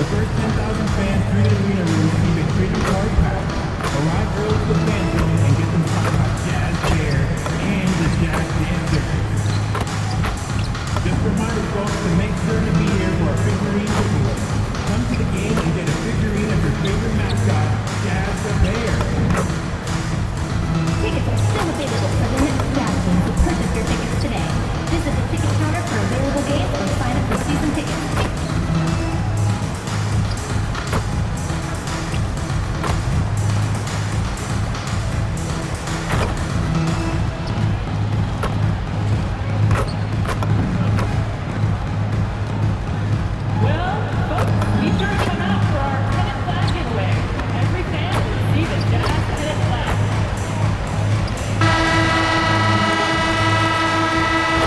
The first 10,000 fans through the arena will receive a trading card pack. Arrive early to the fan zone and get them signed by Jazz Bear and the Jazz Dancer. Just a reminder, folks, to make sure to be here for our figurine giveaway. Come to the game and get a figurine of your favorite mascot, Jazz the Bear. Tickets are still available for the next Jazz game, so purchase your tickets today. Visit the ticket counter for available games or sign up for season tickets.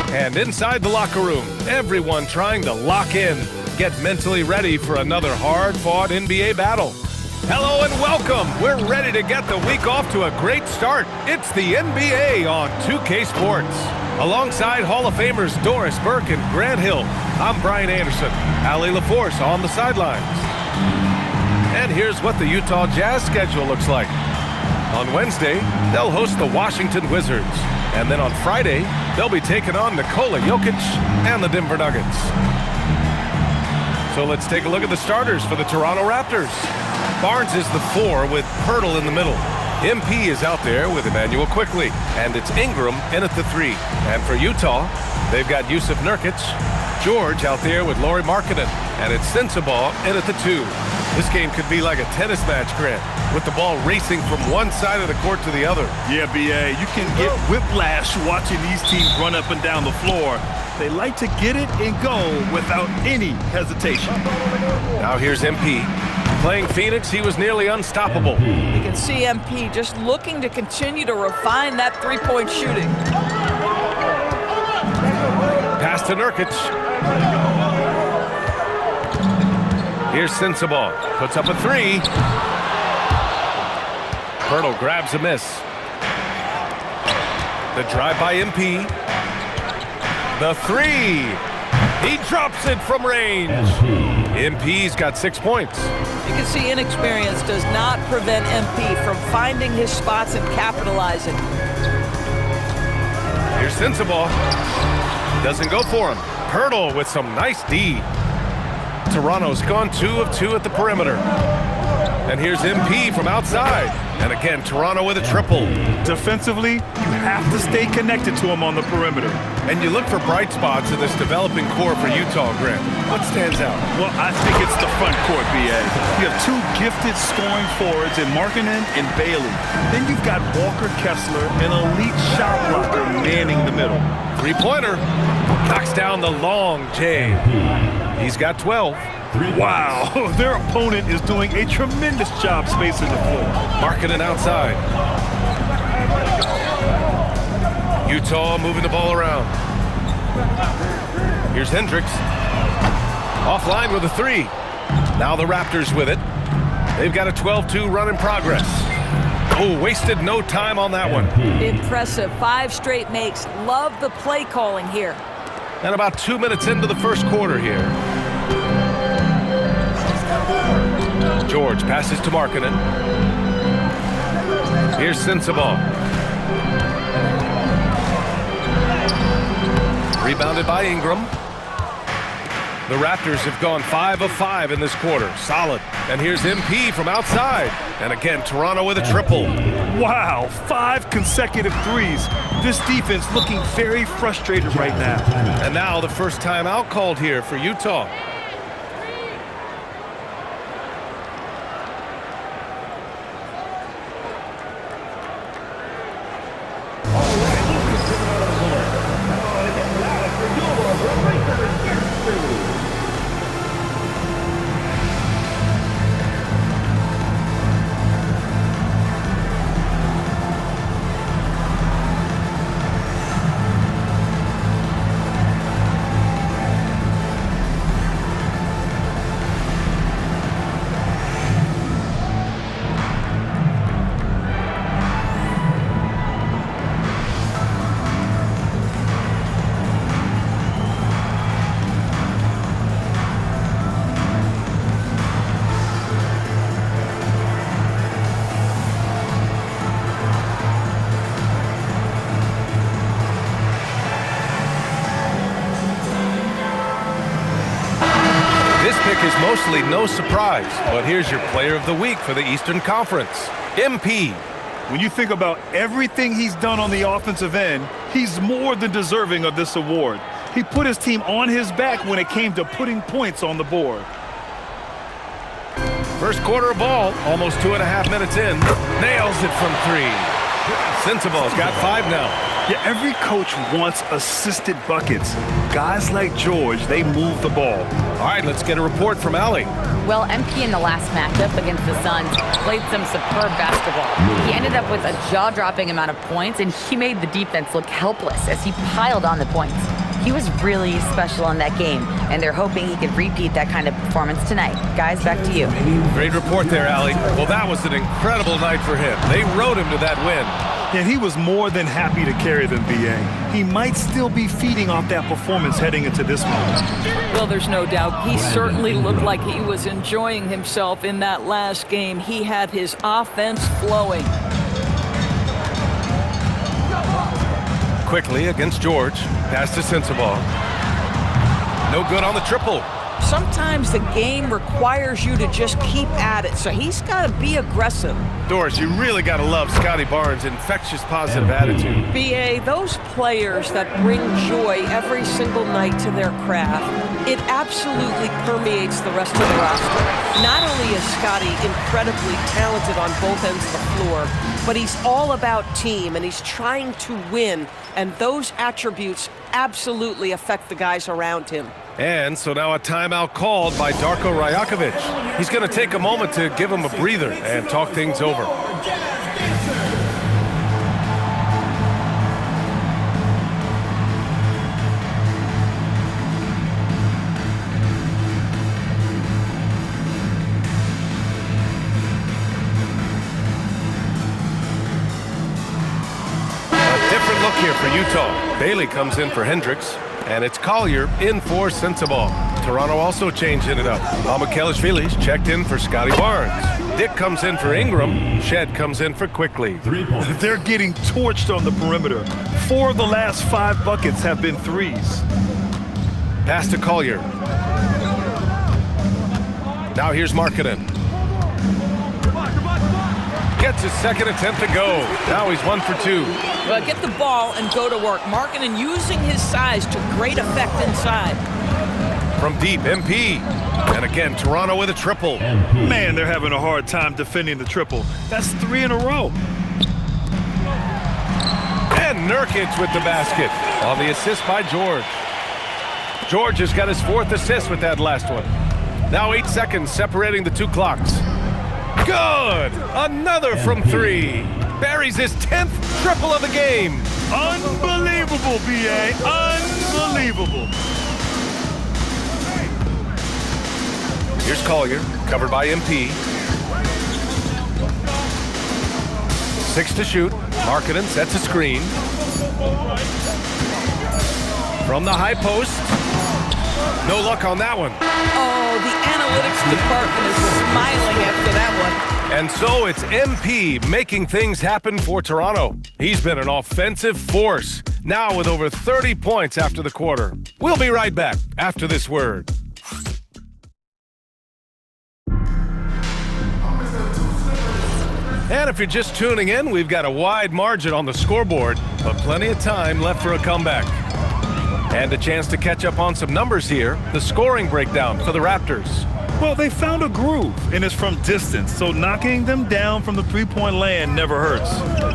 And inside the locker room, everyone trying to lock in, get mentally ready for another hard-fought NBA battle. Hello and welcome. We're ready to get the week off to a great start. It's the NBA on 2K Sports. Alongside Hall of Famers Doris Burke and Grant Hill, I'm Brian Anderson. Allie LaForce on the sidelines. And here's what the Utah Jazz schedule looks like. On Wednesday, they'll host the Washington Wizards. And then on Friday, they'll be taking on Nikola Jokic and the Denver Nuggets. So let's take a look at the starters for the Toronto Raptors. Barnes is the 4 with Pirtle in the middle. MP is out there with Emmanuel Quickley. And it's Ingram in at the 3. And for Utah, they've got Yusuf Nurkic, George out there with Lauri Markkanen. And it's Sensabaugh in at the 2. This game could be like a tennis match, Grant, with the ball racing from one side of the court to the other. Yeah, B.A., you can get whiplash watching these teams run up and down the floor. They like to get it and go without any hesitation. Now here's MP. Playing Phoenix, he was nearly unstoppable. You can see MP just looking to continue to refine that three-point shooting. Pass to Nurkic. Here's Sensabaugh. Puts up a 3. Pirtle grabs a miss. The drive by MP. The 3. He drops it from range. MP's got 6 points. You can see inexperience does not prevent MP from finding his spots and capitalizing. Here's Sensabaugh. Doesn't go for him. Pirtle with some nice D. Toronto's gone 2 of 2 at the perimeter. And here's MP from outside. And again, Toronto with a triple. Defensively, you have to stay connected to him on the perimeter. And you look for bright spots in this developing core for Utah, Grant. What stands out? Well, I think it's the front court, B.A. You have 2 gifted scoring forwards in Markkanen and Bailey. Then you've got Walker Kessler, an elite shot blocker, manning the middle. 3-pointer. Knocks down the long J. He's got 12. Wow, their opponent is doing a tremendous job spacing the floor. Markkanen outside. Utah moving the ball around. Here's Hendricks. Offline with a 3. Now the Raptors with it. They've got a 12-2 run in progress. Oh, wasted no time on that one. Impressive. 5 straight makes. Love the play calling here. And about 2 minutes into the first quarter here. George passes to Markkanen. Here's Sensabaugh. Rebounded by Ingram. The Raptors have gone 5 of 5 in this quarter. Solid. And here's MP from outside. And again, Toronto with a triple. Wow, 5 consecutive threes. This defense looking very frustrated right now. And now the first timeout called here for Utah. Obviously no surprise, but here's your player of the week for the Eastern Conference, MP. When you think about everything he's done on the offensive end, he's more than deserving of this award. He put his team on his back when it came to putting points on the board. First quarter of ball, almost 2.5 minutes in. Nails it from 3. Sensabaugh's got 5 now. Yeah, every coach wants assisted buckets. Guys like George, they move the ball. All right, let's get a report from Allie. Well, MP in the last matchup against the Suns played some superb basketball. He ended up with a jaw-dropping amount of points, and he made the defense look helpless as he piled on the points. He was really special in that game, and they're hoping he could repeat that kind of performance tonight. Guys, back to you. Great report there, Allie. Well, that was an incredible night for him. They rode him to that win. And he was more than happy to carry them, B.A. He might still be feeding off that performance heading into this one. Well, there's no doubt. He certainly looked like he was enjoying himself in that last game. He had his offense flowing. Quickly against George. Pass to Sensabaugh. No good on the triple. Sometimes the game requires you to just keep at it, so he's got to be aggressive. Doris, you really got to love Scotty Barnes' infectious positive attitude. B.A., those players that bring joy every single night to their craft, it absolutely permeates the rest of the roster. Not only is Scotty incredibly talented on both ends of the floor, but he's all about team, and he's trying to win, and those attributes absolutely affect the guys around him. And so now a timeout called by Darko Rajakovic. He's going to take a moment to give him a breather and talk things over. A different look here for Utah. Bailey comes in for Hendricks. And it's Collier in for Sensabaugh. Toronto also changing it up. Michailashvili's checked in for Scotty Barnes. Dick comes in for Ingram. Shed comes in for Quickly. They're getting torched on the perimeter. 4 of the last 5 buckets have been threes. Pass to Collier. Now here's Markkanen. Gets his second attempt to go. Now he's 1 for 2. Well, get the ball and go to work. Markkanen using his size to great effect inside. From deep, MP. And again, Toronto with a triple. Man, they're having a hard time defending the triple. That's 3 in a row. And Nurkic with the basket on the assist by George. George has got his 4th assist with that last one. Now 8 seconds separating the 2 clocks. Good! Another from 3. Buries his 10th triple of the game. Unbelievable, B.A. Unbelievable. Here's Collier, covered by MP. 6 to shoot. Markkanen sets a screen. From the high post. No luck on that one. Oh, the analytics department is smiling after that one. And so it's MP making things happen for Toronto. He's been an offensive force, now with over 30 points after the quarter. We'll be right back after this word. And if you're just tuning in, we've got a wide margin on the scoreboard, but plenty of time left for a comeback. And a chance to catch up on some numbers here. The scoring breakdown for the Raptors. Well, they found a groove, and it's from distance, so knocking them down from the three-point land never hurts.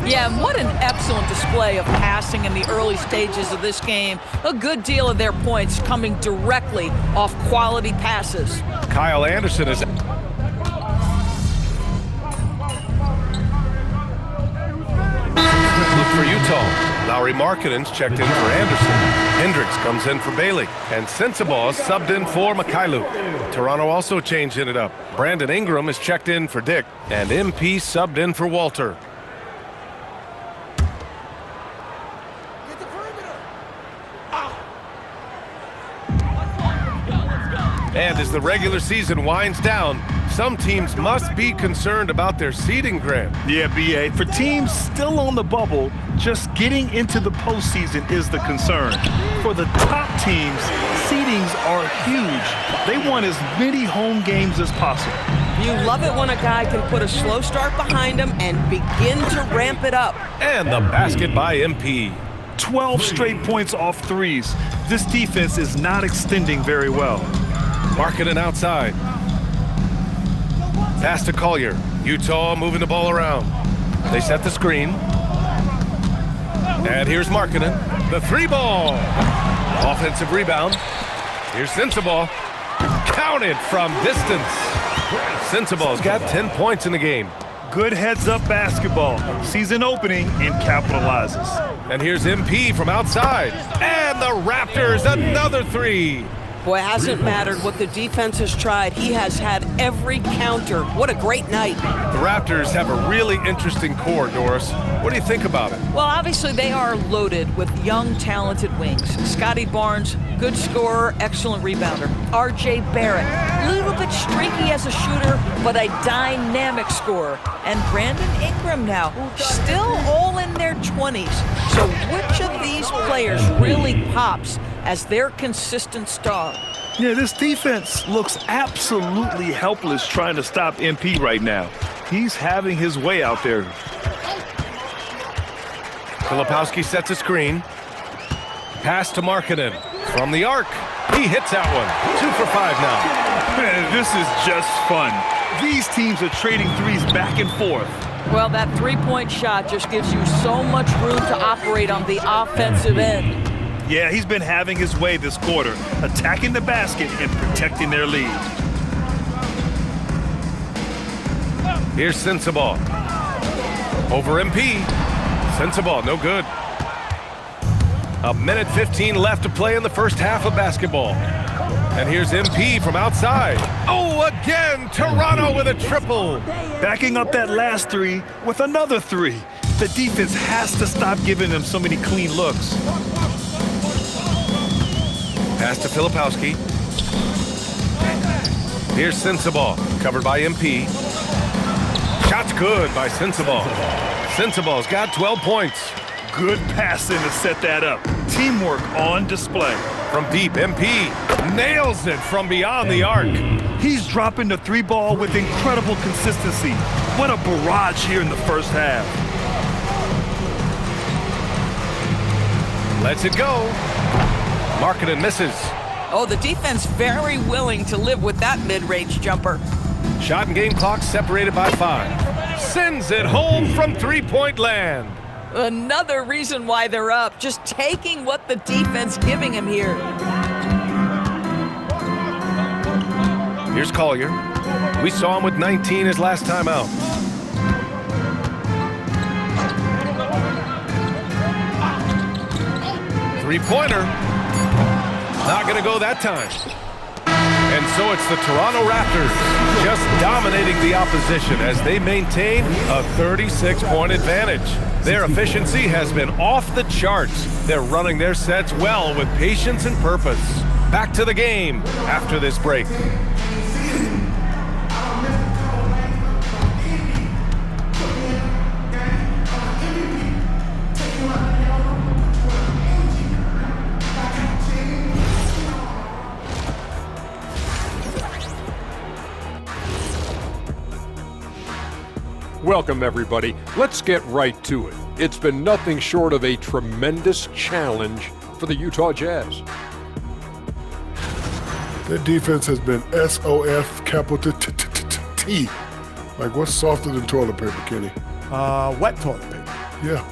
Yeah, and what an excellent display of passing in the early stages of this game. A good deal of their points coming directly off quality passes. Kyle Anderson is... Look for Utah. Lauri Markkanen's checked in for Anderson. Hendricks comes in for Bailey. And Sensabaugh subbed in for Mikhailu. Toronto also changing it up. Brandon Ingram is checked in for Dick. And MP subbed in for Walter. And as the regular season winds down, some teams must be concerned about their seeding, Grant. Yeah, BA. For teams still on the bubble, just getting into the postseason is the concern. For the top teams, seedings are huge. They want as many home games as possible. You love it when a guy can put a slow start behind him and begin to ramp it up. And the basket by MP. 12 straight points off threes. This defense is not extending very well. Markkanen outside. Pass to Collier. Utah moving the ball around. They set the screen. And here's Markkanen. The three ball. Offensive rebound. Here's Sensabaugh. Counted from distance. Sensabaugh's got 10 points in the game. Good heads-up basketball. Season opening and capitalizes. And here's MP from outside. And the Raptors, another three. Boy, it hasn't mattered what the defense has tried. He has had every counter. What a great night. The Raptors have a really interesting core, Doris. What do you think about it? Well, obviously they are loaded with young, talented wings. Scotty Barnes, good scorer, excellent rebounder. R.J. Barrett, a little bit streaky as a shooter, but a dynamic scorer. And Brandon Ingram now, still all in their 20s. So which of these players really pops as their consistent star? Yeah, this defense looks absolutely helpless trying to stop MP right now. He's having his way out there. Filipowski sets a screen. Pass to Markkanen. From the arc. He hits that one. 2 for 5 now. Man, this is just fun. These teams are trading threes back and forth. Well, that three-point shot just gives you so much room to operate on the offensive end. Yeah, he's been having his way this quarter, attacking the basket and protecting their lead. Here's Sensabaugh. Over MP. Sensabaugh, no good. 1:15 left to play in the first half of basketball. And here's MP from outside. Oh, again, Toronto with a triple. Backing up that last three with another three. The defense has to stop giving them so many clean looks. Pass to Filipowski. Here's Sensabaugh, covered by MP. Shot's good by Sensabaugh. Sensabaugh's got 12 points. Good passing to set that up. Teamwork on display. From deep, MP nails it from beyond the arc. He's dropping the three ball with incredible consistency. What a barrage here in the first half. Lets it go. Markkanen misses. Oh, the defense very willing to live with that mid-range jumper. Shot and game clock separated by 5. Sends it home from three-point land. Another reason why they're up, just taking what the defense giving him here. Here's Collier. We saw him with 19 his last time out. Three-pointer. Not going to go that time. And so it's the Toronto Raptors just dominating the opposition as they maintain a 36-point advantage. Their efficiency has been off the charts. They're running their sets well with patience and purpose. Back to the game after this break. Welcome, everybody. Let's get right to it. It's been nothing short of a tremendous challenge for the Utah Jazz. Their defense has been SOF capital T. Like, what's softer than toilet paper, Kenny? Wet toilet paper. Yeah.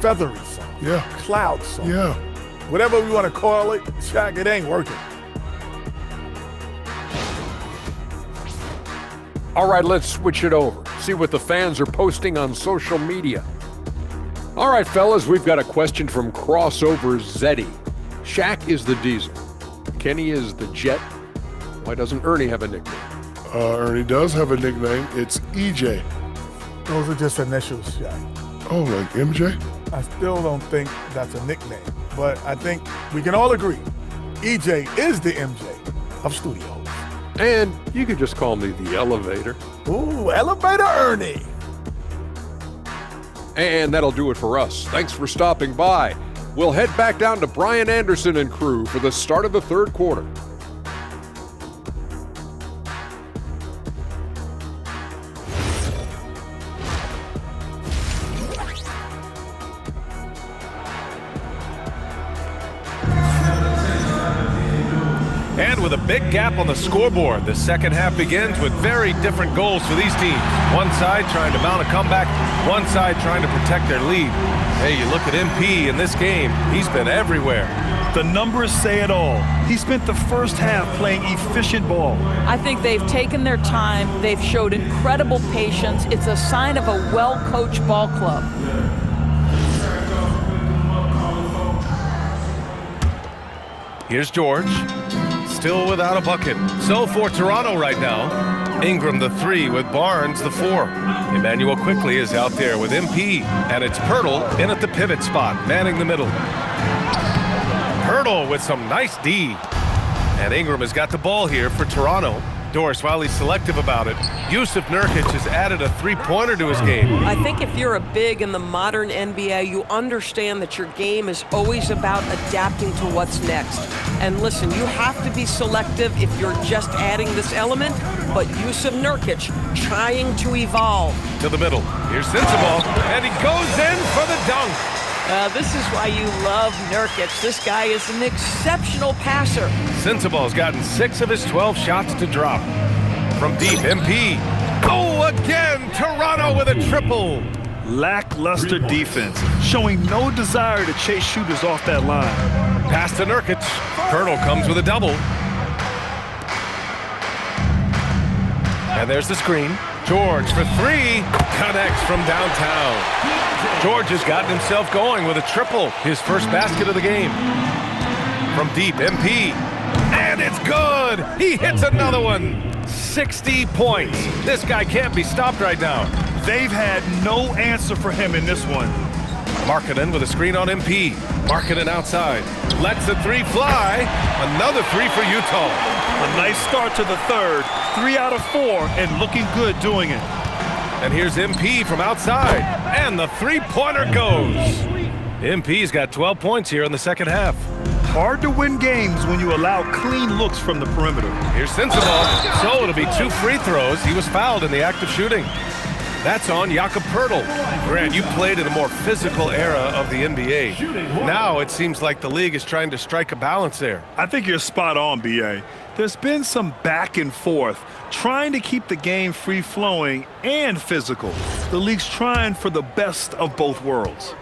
Feathery soft. Yeah. Cloud soft. Yeah. Whatever we want to call it, Shaq, it ain't working. All right, let's switch it over. See what the fans are posting on social media. All right, fellas, we've got a question from Crossover Zeddy. Shaq is the Diesel. Kenny is the Jet. Why doesn't Ernie have a nickname? Ernie does have a nickname. It's EJ. Those are just initials, Shaq. Oh, like MJ? I still don't think that's a nickname, but I think we can all agree EJ is the MJ of studios. And you could just call me the elevator. Ooh, Elevator Ernie. And that'll do it for us. Thanks for stopping by. We'll head back down to Brian Anderson and crew for the start of the third quarter. And with a big gap on the scoreboard, the second half begins with very different goals for these teams. One side trying to mount a comeback, one side trying to protect their lead. Hey, you look at MP in this game, he's been everywhere. The numbers say it all. He spent the first half playing efficient ball. I think they've taken their time. They've showed incredible patience. It's a sign of a well-coached ball club. Here's George, still without a bucket. So for Toronto right now, Ingram the 3 with Barnes the 4. Emmanuel quickly is out there with MP, and it's Pirtle in at the pivot spot, manning the middle. Pirtle with some nice D. And Ingram has got the ball here for Toronto. Doris, while he's selective about it, Yusuf Nurkic has added a three-pointer to his game. I think if you're a big in the modern NBA, you understand that your game is always about adapting to what's next. And listen, you have to be selective if you're just adding this element, but Yusuf Nurkic trying to evolve. To the middle. Here's Sensabaugh, and he goes in for the dunk. This is why you love Nurkic. This guy is an exceptional passer. Sensabaugh's gotten 6 of his 12 shots to drop. From deep, MP. Oh, again, Toronto with a triple. Lackluster defense, showing no desire to chase shooters off that line. Pass to Nurkic. Pirtle comes with a double. And there's the screen. George for 3. Connects from downtown. George has gotten himself going with a triple, his first basket of the game. From deep, MP. And it's good! He hits another one! 60 points. This guy can't be stopped right now. They've had no answer for him in this one. Markkanen with a screen on MP. Markkanen outside. Lets the 3 fly. Another 3 for Utah. A nice start to the third. 3 out of 4 and looking good doing it. And here's MP from outside. And the three-pointer goes. MP's got 12 points here in the second half. Hard to win games when you allow clean looks from the perimeter. Here's Sensabaugh. So it'll be 2 free throws. He was fouled in the act of shooting. That's on Jakob Pirtle. Grant, you played in a more physical era of the NBA. Now it seems like the league is trying to strike a balance there. I think you're spot on, B.A. There's been some back and forth, trying to keep the game free-flowing and physical. The league's trying for the best of both worlds.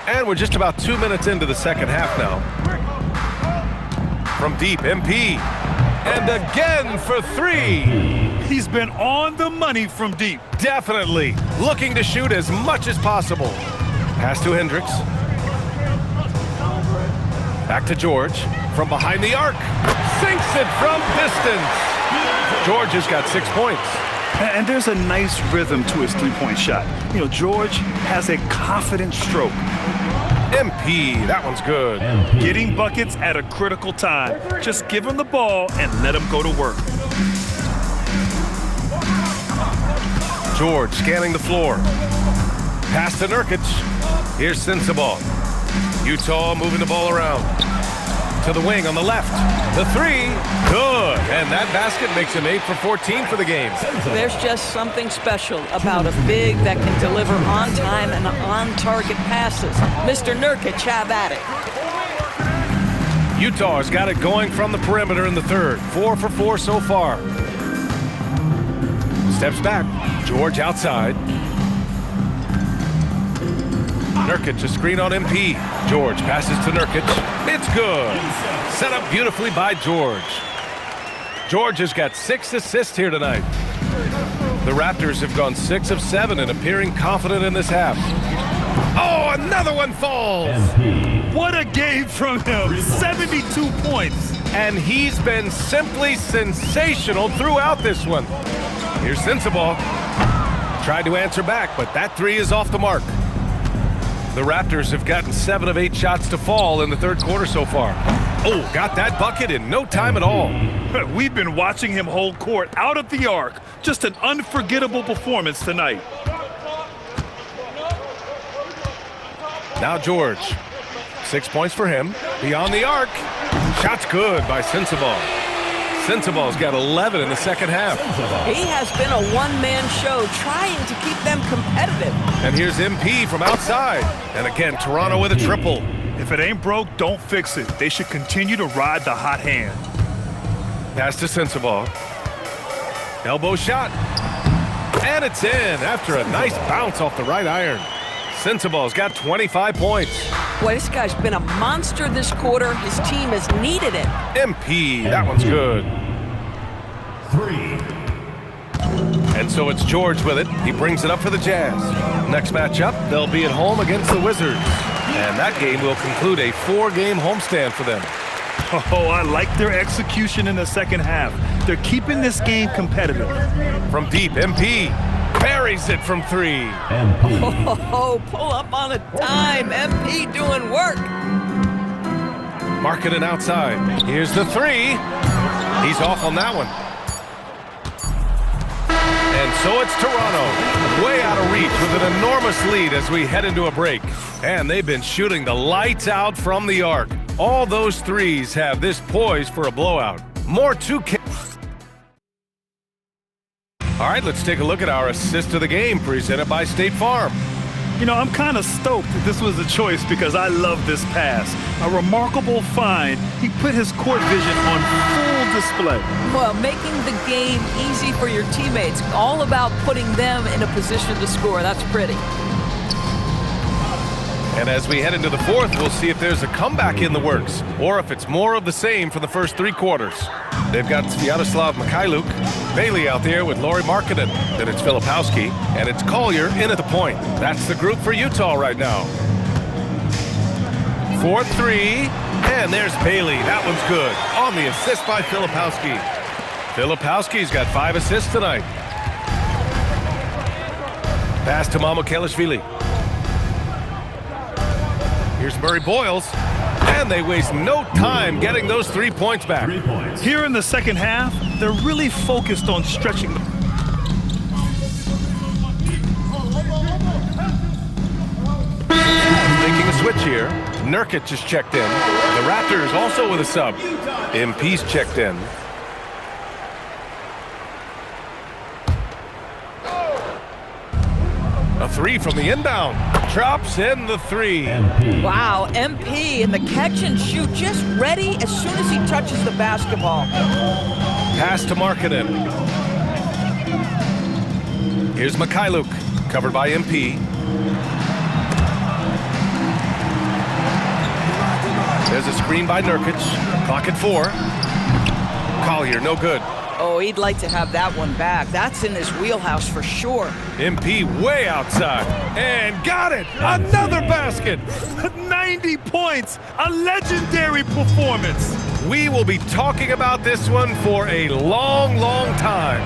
And we're just about 2 minutes into the second half now. From deep, MP. And again for 3. He's been on the money from deep. Definitely. Looking to shoot as much as possible. Pass to Hendricks. Back to George. From behind the arc. Sinks it from distance. George has got 6 points. And there's a nice rhythm to his three-point shot. You know, George has a confident stroke. MP, that one's good. Getting buckets at a critical time. Just give him the ball and let him go to work. George scanning the floor. Pass to Nurkic. Here's Sensabaugh. Utah moving the ball around. To the wing on the left. The 3, good. And that basket makes him 8 for 14 for the game. There's just something special about a big that can deliver on time and on-target passes. Mr. Nurkic, have at it. Utah has got it going from the perimeter in the third. 4 for 4 so far. Steps back. George outside. Nurkic, a screen on MP. George passes to Nurkic. It's good. Set up beautifully by George. George has got 6 assists here tonight. The Raptors have gone 6 of 7 and appearing confident in this half. Oh, another one falls. What a game from him. 72 points. And he's been simply sensational throughout this one. Here's Sensabaugh. Tried to answer back, but that 3 is off the mark. The Raptors have gotten 7 of 8 shots to fall in the third quarter so far. Oh, got that bucket in no time at all. We've been watching him hold court out at the arc. Just an unforgettable performance tonight. Now George. 6 points for him. Beyond the arc. Shot's good by Sensabaugh. Sensabaugh's got 11 in the second half. He has been a one-man show trying to keep them competitive. And here's MP from outside. And again, Toronto with a triple. If it ain't broke, don't fix it. They should continue to ride the hot hand. Pass to Sensabaugh. Elbow shot. And it's in after a nice bounce off the right iron. Sensabaugh's got 25 points. Boy, this guy's been a monster this quarter. His team has needed it. MP, that one's good. 3. And so it's George with it. He brings it up for the Jazz. Next matchup, they'll be at home against the Wizards. And that game will conclude a 4-game homestand for them. Oh, I like their execution in the second half. They're keeping this game competitive. From deep, MP buries it from 3. Oh, pull up on a dime. MP doing work. Marking it outside. Here's the 3. He's off on that one. And so it's Toronto, way out of reach with an enormous lead as we head into a break. And they've been shooting the lights out from the arc. All those threes have this poised for a blowout. More 2K. All right, let's take a look at our assist of the game presented by State Farm. You know, I'm kind of stoked that this was a choice because I love this pass. A remarkable find. He put his court vision on full display. Well, making the game easy for your teammates. All about putting them in a position to score. That's pretty. And as we head into the fourth, we'll see if there's a comeback in the works or if it's more of the same for the first 3 quarters. They've got Sviatoslav Mikhailuk, Bailey out there with Lauri Markkanen. Then it's Filipowski, and it's Collier in at the point. That's the group for Utah right now. 4-3, and there's Bailey. That one's good. On the assist by Filipowski. Filipowski's got 5 assists tonight. Pass to Mamukelishvili. Here's Murray Boyles, and they waste no time getting those 3 points back. 3 points. Here in the second half, they're really focused on stretching the... Making a switch here. Nurkic just checked in. The Raptors also with a sub. MP's checked in. A 3 from the inbound. Drops in the 3. Wow, MP in the catch and shoot, just ready as soon as he touches the basketball. Pass to Markkanen. Here's Mikhailuk, covered by MP. There's a screen by Nurkic. Clock at 4. Collier, no good. Oh, he'd like to have that one back. That's in his wheelhouse for sure. MP way outside. And got it! Another basket! 90 points! A legendary performance! We will be talking about this one for a long, long time.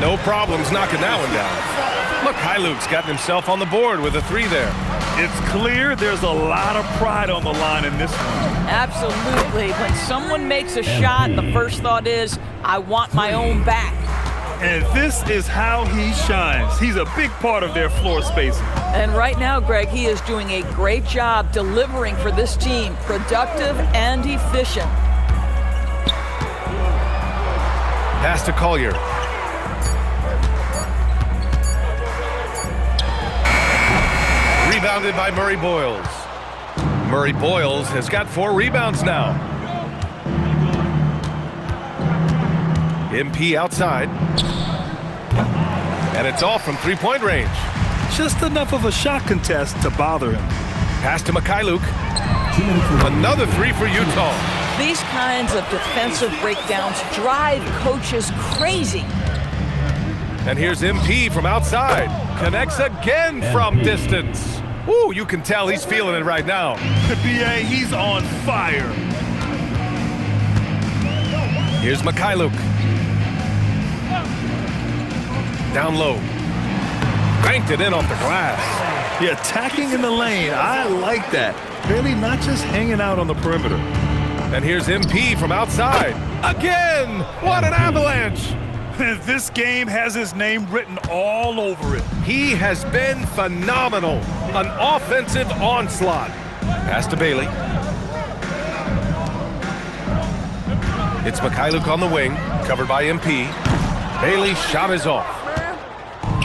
No problems knocking that one down. Look, Hiluk's gotten himself on the board with a 3 there. It's clear there's a lot of pride on the line in this one. Absolutely. When someone makes a shot, the first thought is, I want my own back. And this is how he shines. He's a big part of their floor spacing. And right now, Greg, he is doing a great job delivering for this team, productive and efficient. Pass to Collier. Rebounded by Murray Boyles. Murray Boyles has got 4 rebounds now. MP outside. And it's off from 3-point range. Just enough of a shot contest to bother him. Pass to Mikhailuk. Another 3 for Utah. These kinds of defensive breakdowns drive coaches crazy. And here's MP from outside. Connects again from distance. Ooh, you can tell he's feeling it right now. BA, he's on fire. Here's Mikhailuk. Down low. Banked it in off the glass. Yeah, attacking in the lane. I like that. Bailey not just hanging out on the perimeter. And here's MP from outside. Again! What an avalanche! This game has his name written all over it. He has been phenomenal. An offensive onslaught. Pass to Bailey. It's Mikhailuk on the wing, covered by MP. Bailey's shot is off.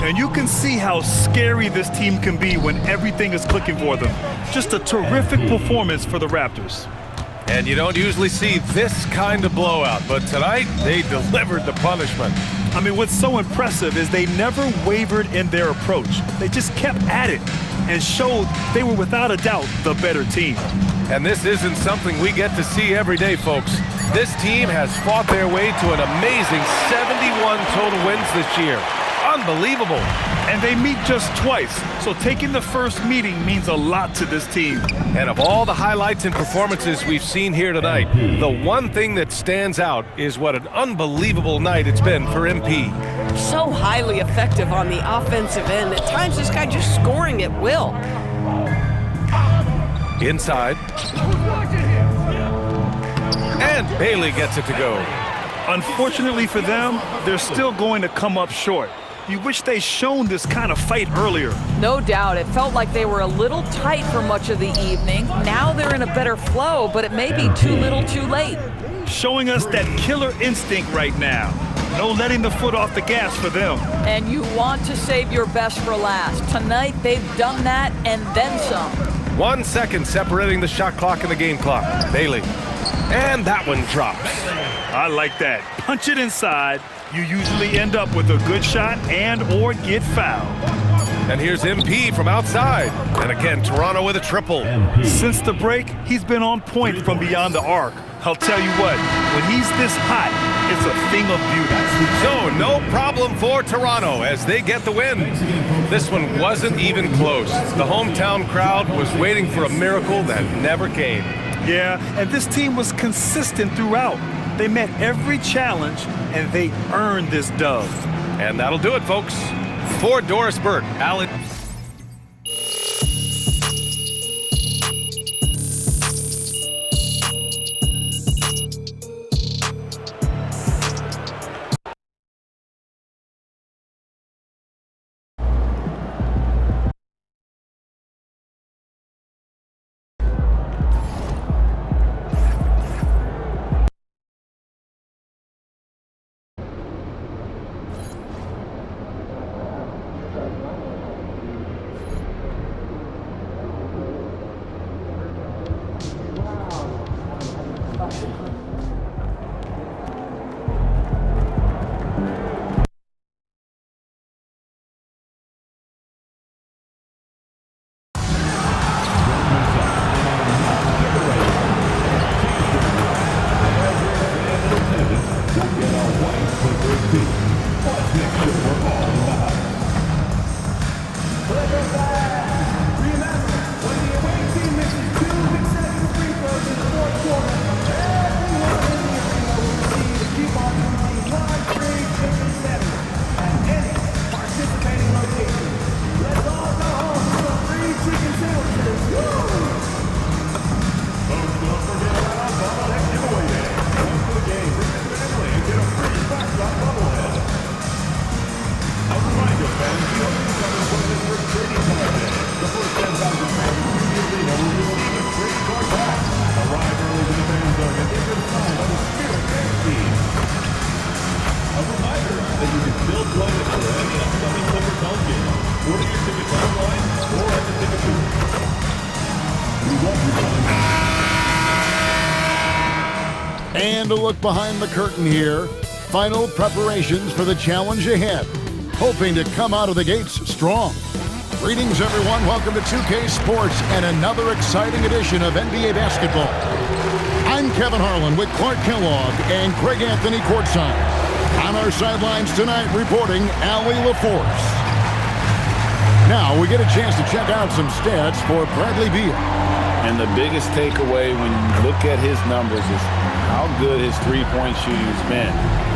And you can see how scary this team can be when everything is clicking for them. Just a terrific performance for the Raptors. And you don't usually see this kind of blowout, but tonight they delivered the punishment. I mean, what's so impressive is they never wavered in their approach. They just kept at it and showed they were without a doubt the better team. And this isn't something we get to see every day, folks. This team has fought their way to an amazing 71 total wins this year. Unbelievable. And they meet just twice, so taking the first meeting means a lot to this team. And of all the highlights and performances we've seen here tonight, the one thing that stands out is what an unbelievable night it's been for MP. So highly effective on the offensive end. At times, this guy just scoring at will. Inside. And Bailey gets it to go. Unfortunately for them, they're still going to come up short. You wish they'd shown this kind of fight earlier. No doubt. It felt like they were a little tight for much of the evening. Now they're in a better flow, but it may be too little too late. Showing us that killer instinct right now. No letting the foot off the gas for them. And you want to save your best for last. Tonight, they've done that and then some. 1 second separating the shot clock and the game clock. Bailey. And that one drops. I like that. Punch it inside. You usually end up with a good shot and or get fouled. And here's MP from outside. And again, Toronto with a triple. Since the break, he's been on point from beyond the arc. I'll tell you what, when he's this hot, it's a thing of beauty. So no problem for Toronto as they get the win. This one wasn't even close. The hometown crowd was waiting for a miracle that never came. Yeah, and this team was consistent throughout. They met every challenge, and they earned this dub. And that'll do it, folks. For Doris Burke, Alan. And a look behind the curtain here. Final preparations for the challenge ahead. Hoping to come out of the gates strong. Greetings, everyone. Welcome to 2K Sports and another exciting edition of NBA basketball. I'm Kevin Harlan with Clark Kellogg and Craig Anthony courtside. On our sidelines tonight, reporting Allie LaForce. Now we get a chance to check out some stats for Bradley Beal. And the biggest takeaway when you look at his numbers is how good his three-point shooting has been.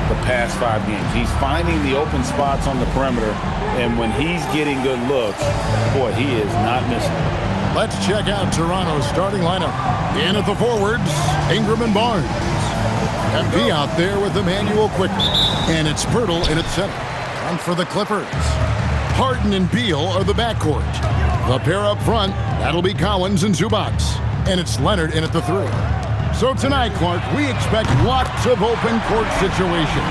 the past 5 games. He's finding the open spots on the perimeter, and when he's getting good looks, boy, he is not missing. Let's check out Toronto's starting lineup. In at the forwards, Ingram and Barnes. MP out there with Emmanuel Quickly. And it's Pirtle in at center. And for the Clippers, Harden and Beal are the backcourt. The pair up front, that'll be Collins and Zubac. And it's Leonard in at the 3. So tonight, Clark, we expect lots of open court situations.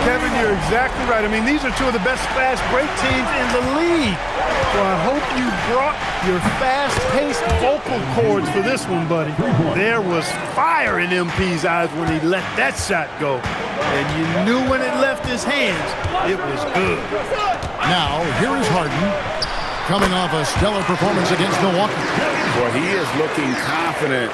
Kevin, you're exactly right. I mean, these are two of the best fast break teams in the league. So I hope you brought your fast-paced vocal cords for this one, buddy. There was fire in MP's eyes when he let that shot go. And you knew when it left his hands, it was good. Now, here is Harden, coming off a stellar performance against Milwaukee. Boy, he is looking confident.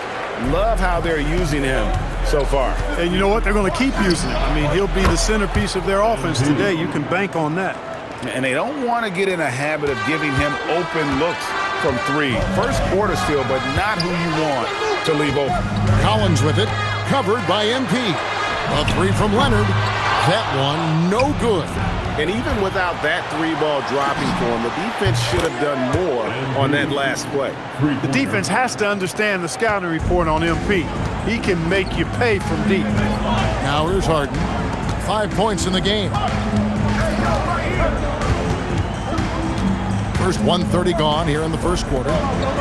Love how they're using him so far. And you know what? They're going to keep using him. I mean, he'll be the centerpiece of their offense today. You can bank on that. And they don't want to get in a habit of giving him open looks from 3. First quarter still, but not who you want to leave open. Collins with it, covered by MP. A 3 from Leonard. That one, no good. And even without that 3-ball dropping for him, the defense should have done more on that last play. The defense has to understand the scouting report on MP. He can make you pay from deep. Now here's Harden. 5 points in the game. First 1:30 gone here in the first quarter.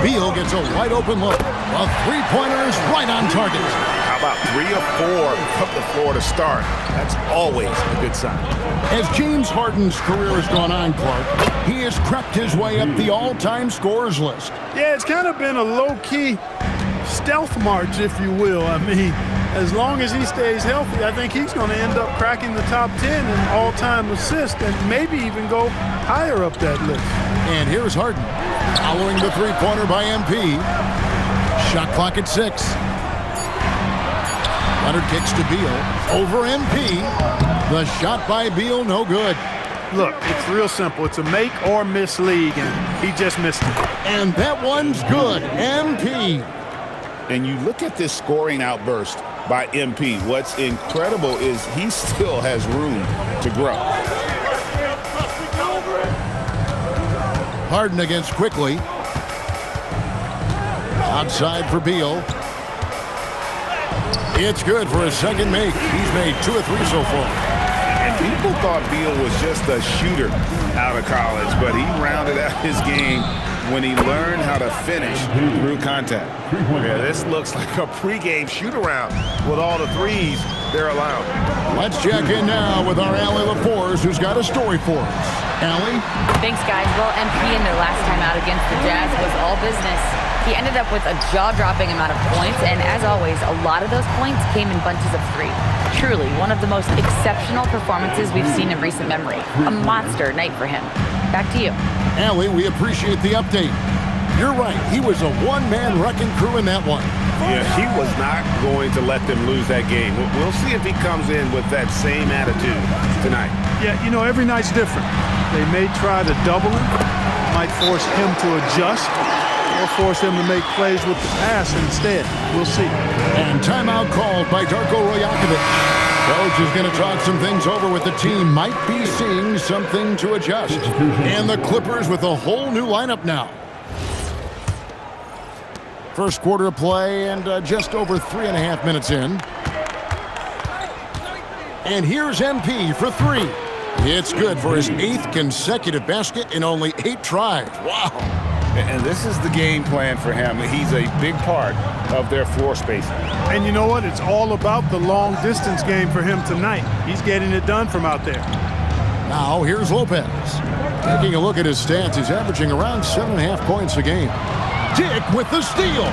Beal gets a wide open look. A 3-pointer is right on target. How about 3 or 4 from the floor to start? That's always a good sign. As James Harden's career has gone on, Clark, he has crept his way up the all-time scorers list. Yeah, it's kind of been a low-key stealth march, if you will. I mean, as long as he stays healthy, I think he's going to end up cracking the top 10 in all-time assists and maybe even go higher up that list. And here's Harden, following the 3-pointer by MP. Shot clock at 6. Leonard kicks to Beal. Over MP. The shot by Beal, no good. Look, it's real simple. It's a make or miss league, and he just missed it. And that one's good. MP. And you look at this scoring outburst by MP. What's incredible is he still has room to grow. Harden against Quickly. Outside for Beal. It's good for a second make. He's made 2 or 3 so far. And people thought Beal was just a shooter out of college, but he rounded out his game when he learned how to finish through contact. Yeah, this looks like a pregame shoot-around with all the threes they're allowed. Let's check in now with our Allie LaForce, who's got a story for us. Allie? Thanks, guys. Well, MP in their last time out against the Jazz was all business. He ended up with a jaw-dropping amount of points, and as always, a lot of those points came in bunches of 3. Truly, one of the most exceptional performances we've seen in recent memory. A monster night for him. Back to you. Allie, we appreciate the update. You're right. He was a one-man wrecking crew in that one. Yeah, he was not going to let them lose that game. We'll see if he comes in with that same attitude tonight. Yeah, you know, every night's different. They may try to double him, might force him to adjust, or force him to make plays with the pass instead. We'll see. And timeout called by Darko Rajakovic. Coach is going to talk some things over with the team. Might be seeing something to adjust. And the Clippers with a whole new lineup now. First quarter of play and just over 3.5 minutes in. And here's MP for 3. It's good for his 8th consecutive basket in only 8 tries. Wow. And this is the game plan for him. He's a big part of their floor spacing. And you know what? It's all about the long-distance game for him tonight. He's getting it done from out there. Now, here's Lopez. Taking a look at his stats, he's averaging around 7.5 points a game. Dick with the steal.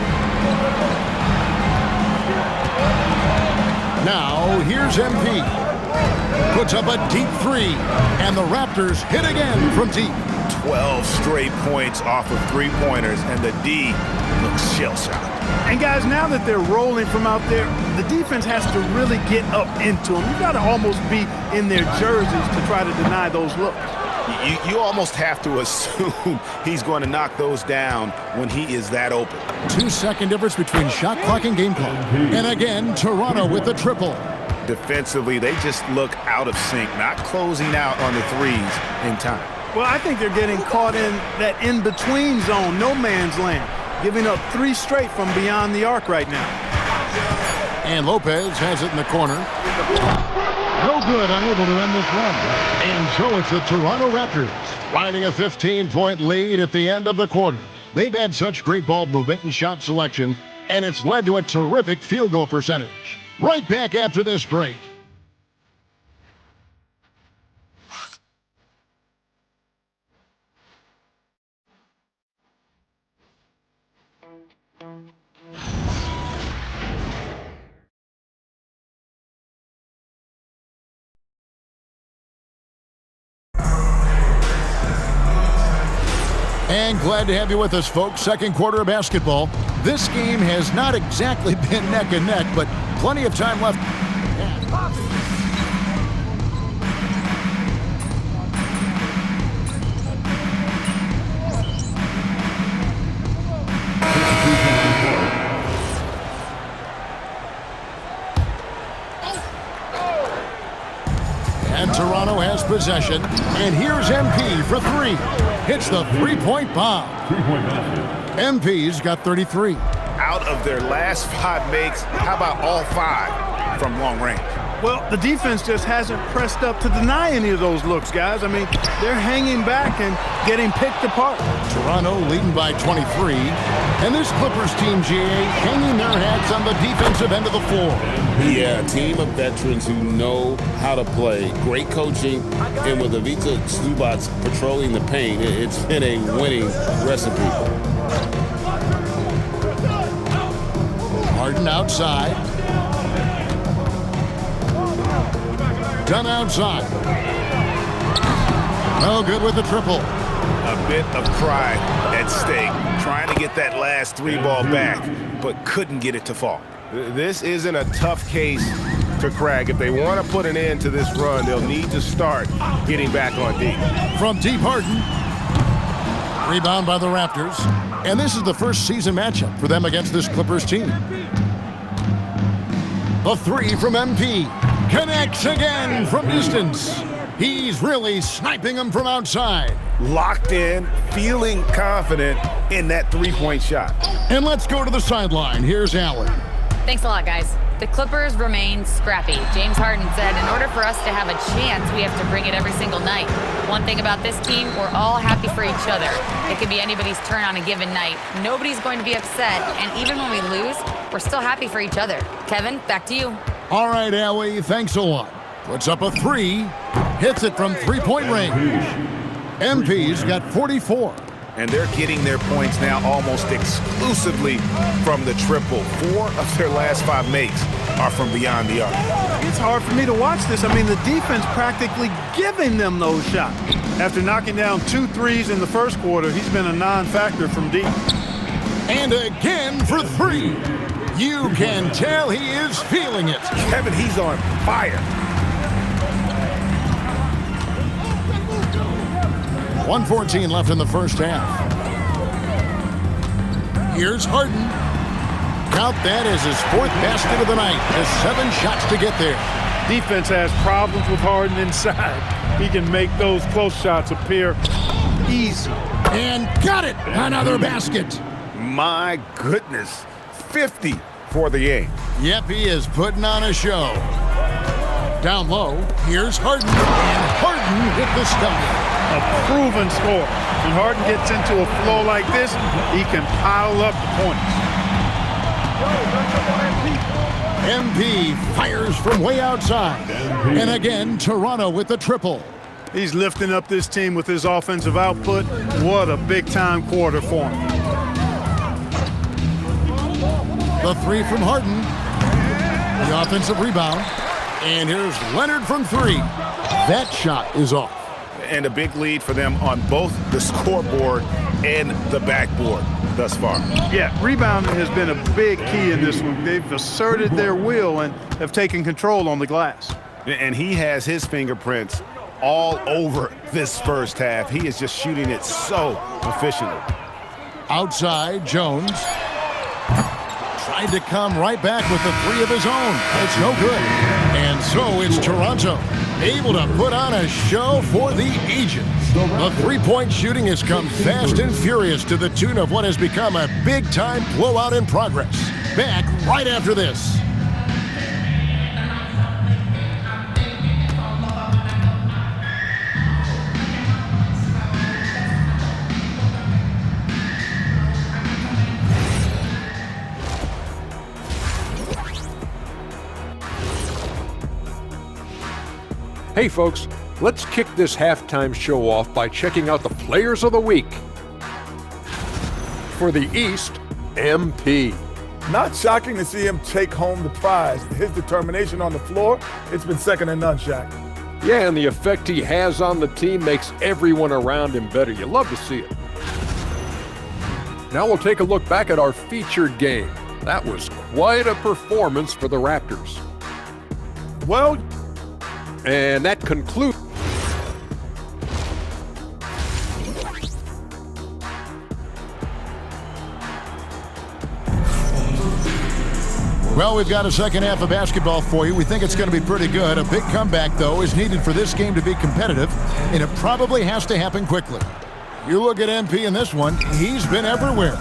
Now, here's MP. Puts up a deep 3, and the Raptors hit again from deep. 12 straight points off of 3-pointers, and the D looks shell-shocked. And guys, now that they're rolling from out there, the defense has to really get up into them. You got to almost be in their jerseys to try to deny those looks. You almost have to assume he's going to knock those down when he is that open. 2-second difference between shot clock and game clock. And again, Toronto with the triple. Defensively, they just look out of sync, not closing out on the threes in time. Well, I think they're getting caught in that in-between zone, no man's land, giving up 3 straight from beyond the arc right now. And Lopez has it in the corner. No good, unable to end this run. And so it's the Toronto Raptors riding a 15-point lead at the end of the quarter. They've had such great ball movement and shot selection, and it's led to a terrific field goal percentage. Right back after this break. And glad to have you with us, folks. Second quarter of basketball. This game has not exactly been neck and neck, but plenty of time left. And Toronto has possession. And here's MP for 3. Hits the three-point bomb. MP's got 33. Out of their last 5 makes, how about all 5 from long range? Well, the defense just hasn't pressed up to deny any of those looks, guys. I mean, they're hanging back and getting picked apart. Toronto leading by 23. And this Clippers team, GA, hanging their hats on the defensive end of the floor. Yeah, a team of veterans who know how to play. Great coaching. And with Ivica Zubac patrolling the paint, it's been a winning recipe. Harden outside. Done outside. No good with the triple. A bit of pride at stake, trying to get that last 3 ball back, but couldn't get it to fall. This isn't a tough case to crack. If they want to put an end to this run, they'll need to start getting back on deep. From deep, Harden. Rebound by the Raptors. And this is the first season matchup for them against this Clippers team. A 3 from MP. Connects again from distance. He's really sniping them from outside. Locked in, feeling confident in that 3-point shot. And let's go to the sideline. Here's Allen. Thanks a lot, guys. The Clippers remain scrappy. James Harden said, in order for us to have a chance, we have to bring it every single night. One thing about this team, we're all happy for each other. It could be anybody's turn on a given night. Nobody's going to be upset, and even when we lose, we're still happy for each other. Kevin, back to you. All right, Allie, thanks a lot. Puts up a 3, hits it from 3-point range. MP's got 44. And they're getting their points now almost exclusively from the triple. 4 of their last 5 makes are from beyond the arc. It's hard for me to watch this. I mean, the defense practically giving them those shots. After knocking down 2 threes in the first quarter, he's been a non-factor from deep. And again for 3. You can tell he is feeling it. Kevin, he's on fire. 1:14 left in the first half. Here's Harden. Count that as his 4th basket of the night. Has 7 shots to get there. Defense has problems with Harden inside. He can make those close shots appear easy. And got it. Another basket. My goodness. 50 for the game. Yep, he is putting on a show. Down low, here's Harden. And Harden hit the stuff. A proven scorer. When Harden gets into a flow like this, he can pile up the points. MP fires from way outside. And again, Toronto with the triple. He's lifting up this team with his offensive output. What a big-time quarter for him. The 3 from Harden. The offensive rebound. And here's Leonard from 3. That shot is off. And a big lead for them on both the scoreboard and the backboard thus far. Yeah, rebounding has been a big key in this one. They've asserted their will and have taken control on the glass. And he has his fingerprints all over this first half. He is just shooting it so efficiently. Outside, Jones. Tried to come right back with the 3 of his own. It's no good. And so it's Toronto, able to put on a show for the ages. The three-point shooting has come fast and furious to the tune of what has become a big-time blowout in progress. Back right after this. Hey folks, let's kick this halftime show off by checking out the Players of the Week. For the East, MP. Not shocking to see him take home the prize. His determination on the floor, it's been second to none, Shaq. Yeah, and the effect he has on the team makes everyone around him better. You love to see it. Now we'll take a look back at our featured game. That was quite a performance for the Raptors. Well, and that concludes. Well, we've got a second half of basketball for you. We think it's going to be pretty good. A big comeback, though, is needed for this game to be competitive, and it probably has to happen quickly. You look at MP in this one, he's been everywhere.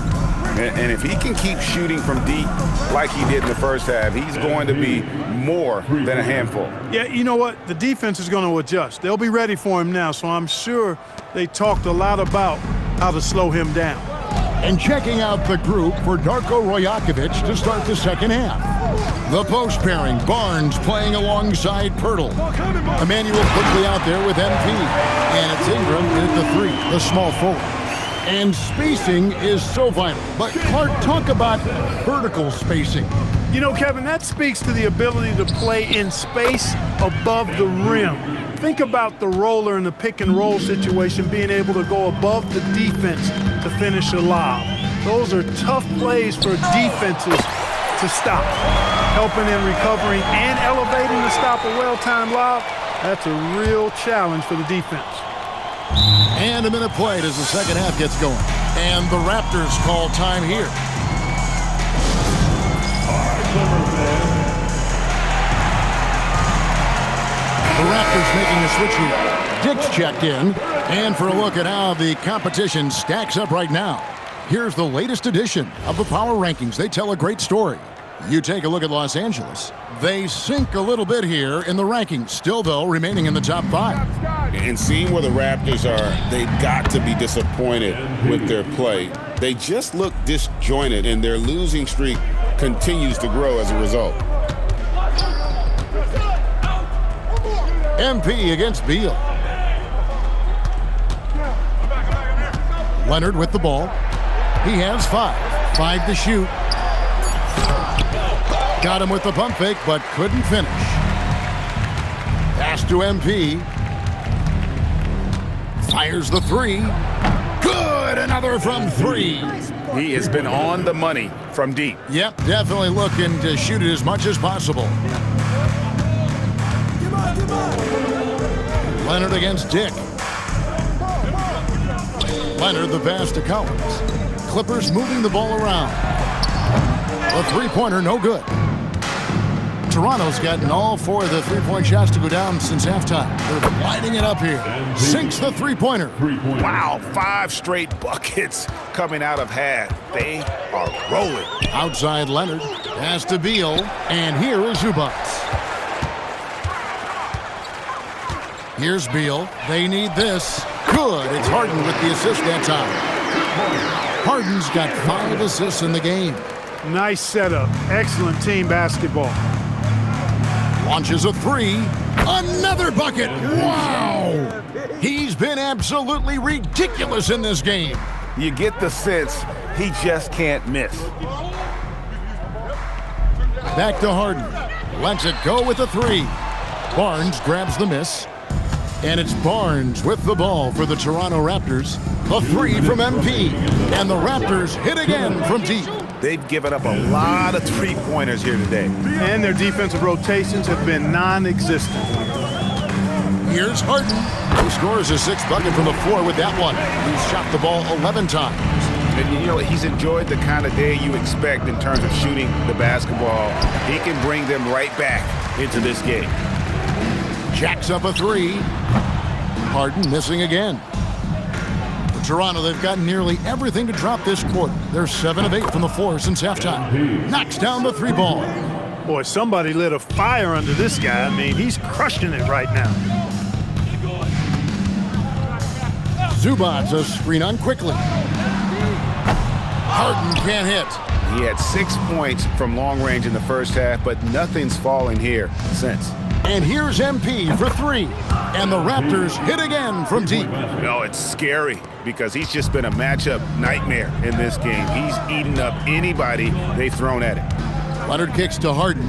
And if he can keep shooting from deep like he did in the first half, he's going to be more than a handful. Yeah, you know what? The defense is going to adjust. They'll be ready for him now, so I'm sure they talked a lot about how to slow him down. And checking out the group for Darko Rajakovic to start the second half. The post pairing, Barnes playing alongside Pirtle. Emmanuel quickly out there with MP. And it's Ingram at the three, the small forward. And spacing is so vital. But Clark, talk about vertical spacing. You know, Kevin, that speaks to the ability to play in space above the rim. Think about the roller in the pick and roll situation being able to go above the defense to finish a lob. Those are tough plays for defenses to stop. Helping in recovering and elevating to stop a well-timed lob, that's a real challenge for the defense. And a minute played as the second half gets going. And the Raptors call time here. The Raptors making a switch here. Dick's checked in. And for a look at how the competition stacks up right now, here's the latest edition of the Power Rankings. They tell a great story. You take a look at Los Angeles. They sink a little bit here in the rankings, still, though, remaining in the top 5. And seeing where the Raptors are, they've got to be disappointed with their play. They just look disjointed, and their losing streak continues to grow as a result. MP against Beal. Leonard with the ball. He has 5. 5 to shoot. Got him with the pump fake, but couldn't finish. Pass to MP. Fires the 3. Good! Another from 3. He has been on the money from deep. Yep, definitely looking to shoot it as much as possible. Leonard against Dick. Leonard the pass to Collins. Clippers moving the ball around. A three-pointer, no good. Toronto's gotten all 4 of the three-point shots to go down since halftime. They're lighting it up here. Sinks the three-pointer. Wow, 5 straight buckets coming out of half. They are rolling. Outside Leonard. Pass to Beal. And here is Zubac. Here's Beal. They need this. Good. It's Harden with the assist that time. Harden's got 5 assists in the game. Nice setup. Excellent team basketball. Launches a 3. Another bucket. Wow. He's been absolutely ridiculous in this game. You get the sense he just can't miss. Back to Harden. Lets it go with a 3. Barnes grabs the miss. And it's Barnes with the ball for the Toronto Raptors. A 3 from MP. And the Raptors hit again from deep. They've given up a lot of three-pointers here today. And their defensive rotations have been non-existent. Here's Harden, who scores his 6th bucket from the floor with that one. He's shot the ball 11 times. And you know, he's enjoyed the kind of day you expect in terms of shooting the basketball. He can bring them right back into this game. Jacks up a three. Harden missing again. For Toronto, they've gotten nearly everything to drop this quarter. They're 7 of 8 from the floor since halftime. Knocks down the three ball. Boy, somebody lit a fire under this guy. I mean, he's crushing it right now. Zubac's a screen on quickly. Harden can't hit. He had 6 points from long range in the first half, but nothing's fallen here since. And here's MP for three. And the Raptors hit again from deep. No, it's scary because he's just been a matchup nightmare in this game. He's eaten up anybody they've thrown at him. Leonard kicks to Harden.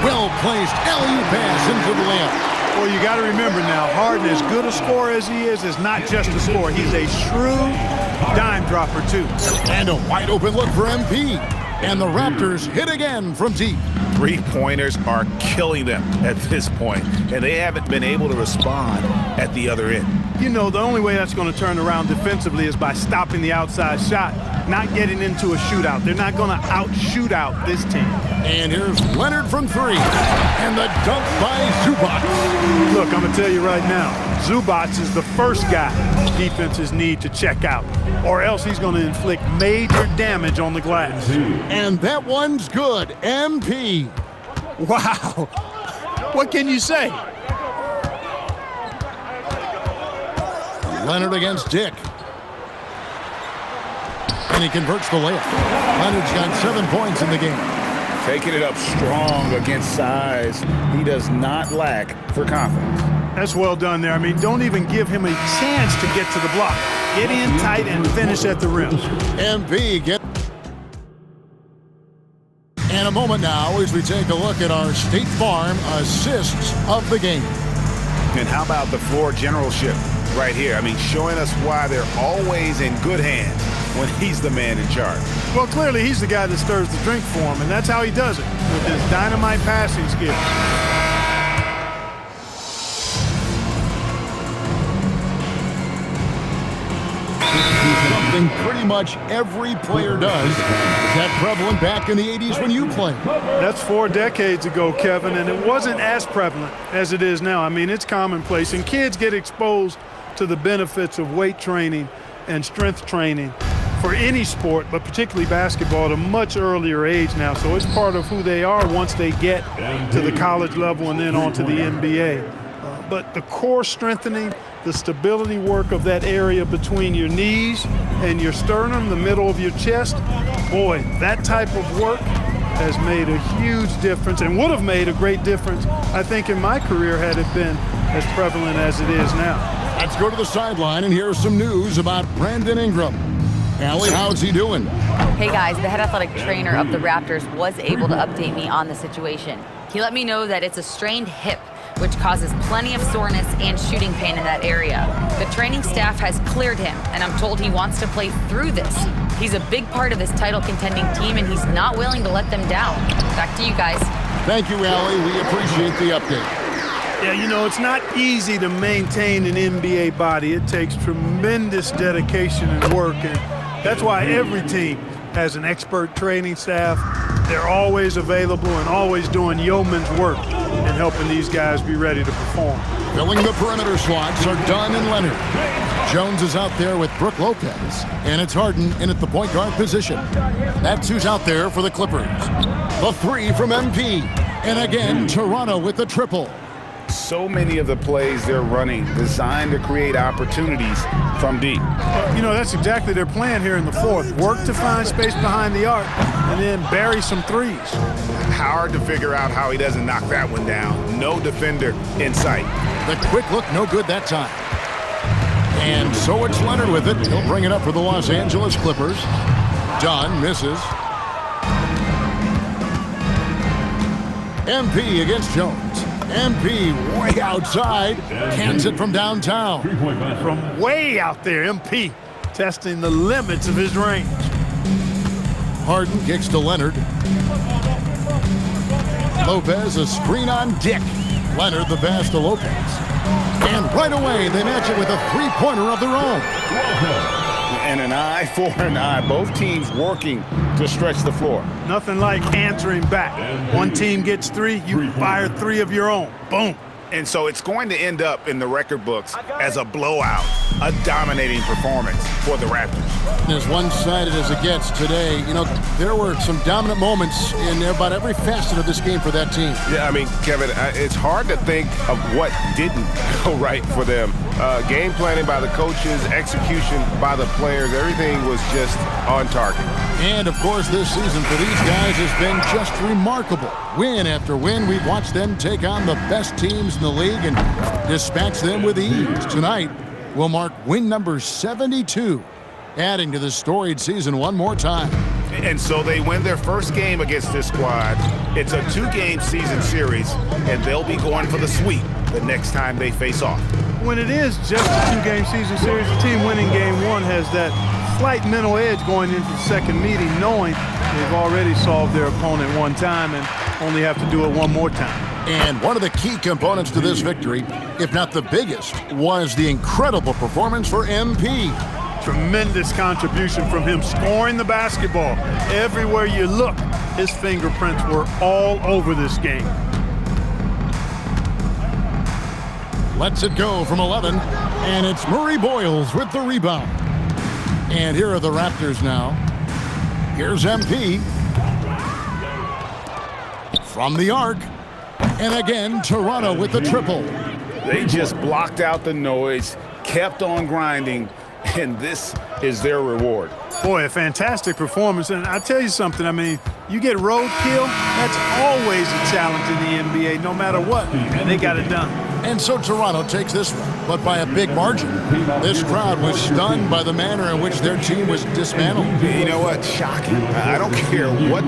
Well-placed alley-oop pass into the layup. Well, you got to remember now, Harden, as good a scorer as he is not just a scorer. He's a shrewd dime dropper, too. And a wide-open look for MP. And the Raptors hit again from deep. Three-pointers are killing them at this point, and they haven't been able to respond at the other end. You know, the only way that's going to turn around defensively is by stopping the outside shot, not getting into a shootout. They're not going to out-shootout this team. And here's Leonard from three. And the dunk by Zubac. Look, I'm going to tell you right now, Zubac is the first guy defenses need to check out, or else he's going to inflict major damage on the glass. And that one's good. MP. Wow. What can you say? Leonard against Dick. And he converts the layup. Leonard's got 7 points in the game. Taking it up strong against size. He does not lack for confidence. That's well done there. I mean, don't even give him a chance to get to the block. Get in tight and finish at the rim. MP get. And a moment now as we take a look at our State Farm assists of the game. And how about the floor generalship right here? I mean, showing us why they're always in good hands when he's the man in charge. Well, clearly he's the guy that stirs the drink for him, and that's how he does it, with his dynamite passing skills. Something pretty much every player does. Is that prevalent back in the 80s when you played? That's 4 decades ago, Kevin, and it wasn't as prevalent as it is now. I mean, it's commonplace, and kids get exposed to the benefits of weight training and strength training for any sport, but particularly basketball, at a much earlier age now. So it's part of who they are once they get to the college level and then on to the NBA. But the core strengthening, the stability work of that area between your knees and your sternum, the middle of your chest, boy, that type of work has made a huge difference and would have made a great difference, I think, in my career had it been as prevalent as it is now. Let's go to the sideline and hear some news about Brandon Ingram. Allie, how's he doing? Hey guys, the head athletic trainer of the Raptors was able to update me on the situation. He let me know that it's a strained hip, which causes plenty of soreness and shooting pain in that area. The training staff has cleared him, and I'm told he wants to play through this. He's a big part of this title contending team, and he's not willing to let them down. Back to you guys. Thank you, Allie. We appreciate the update. Yeah, you know, it's not easy to maintain an NBA body. It takes tremendous dedication and work, and that's why every team has an expert training staff. They're always available and always doing yeoman's work and helping these guys be ready to perform. Filling the perimeter slots are Dunn and Leonard. Jones is out there with Brook Lopez, and it's Harden in at the point guard position. That's who's out there for the Clippers. The three from MP, and again, Toronto with the triple. So many of the plays they're running designed to create opportunities from deep. You know, that's exactly their plan here in the fourth. Work to find space behind the arc and then bury some threes. Hard to figure out how he doesn't knock that one down. No defender in sight. The quick look, no good that time. And so it's Leonard with it. He'll bring it up for the Los Angeles Clippers. Dunn misses. MP against Jones. MP way outside, cans it from downtown. From way out there, MP testing the limits of his range. Harden kicks to Leonard. Lopez, a screen on Dick. Leonard the pass to Lopez. And right away, they match it with a three-pointer of their own. And an eye for an eye. Both teams working to stretch the floor. Nothing like answering back. One team gets 3, you fire 3 of your own. Boom. And so it's going to end up in the record books as a blowout, a dominating performance for the Raptors. As one-sided as it gets today, you know, there were some dominant moments in about every facet of this game for that team. Yeah, I mean, Kevin, it's hard to think of what didn't go right for them. Game planning by the coaches, execution by the players, everything was just on target. And, of course, this season for these guys has been just remarkable. Win after win, we've watched them take on the best teams in the league and dispatch them with ease. Tonight will mark win number 72, adding to the storied season one more time. And so they win their first game against this squad. It's a 2-game season series, and they'll be going for the sweep the next time they face off. When it is just a 2-game season series, the team winning game 1 has that slight mental edge going into the second meeting, knowing they've already solved their opponent one time and only have to do it one more time. And one of the key components to this victory, if not the biggest, was the incredible performance for MP. Tremendous contribution from him scoring the basketball. Everywhere you look, his fingerprints were all over this game. Lets it go from 11, and it's Murray Boyles with the rebound. And here are the Raptors now. Here's MP. From the arc. And again, Toronto with the triple. They just blocked out the noise, kept on grinding, and this is their reward. Boy, a fantastic performance. And I tell you something, I mean, you get roadkill, that's always a challenge in the NBA, no matter what. And they got it done. And so Toronto takes this one, but by a big margin. This crowd was stunned by the manner in which their team was dismantled. You know what? Shocking. I don't care what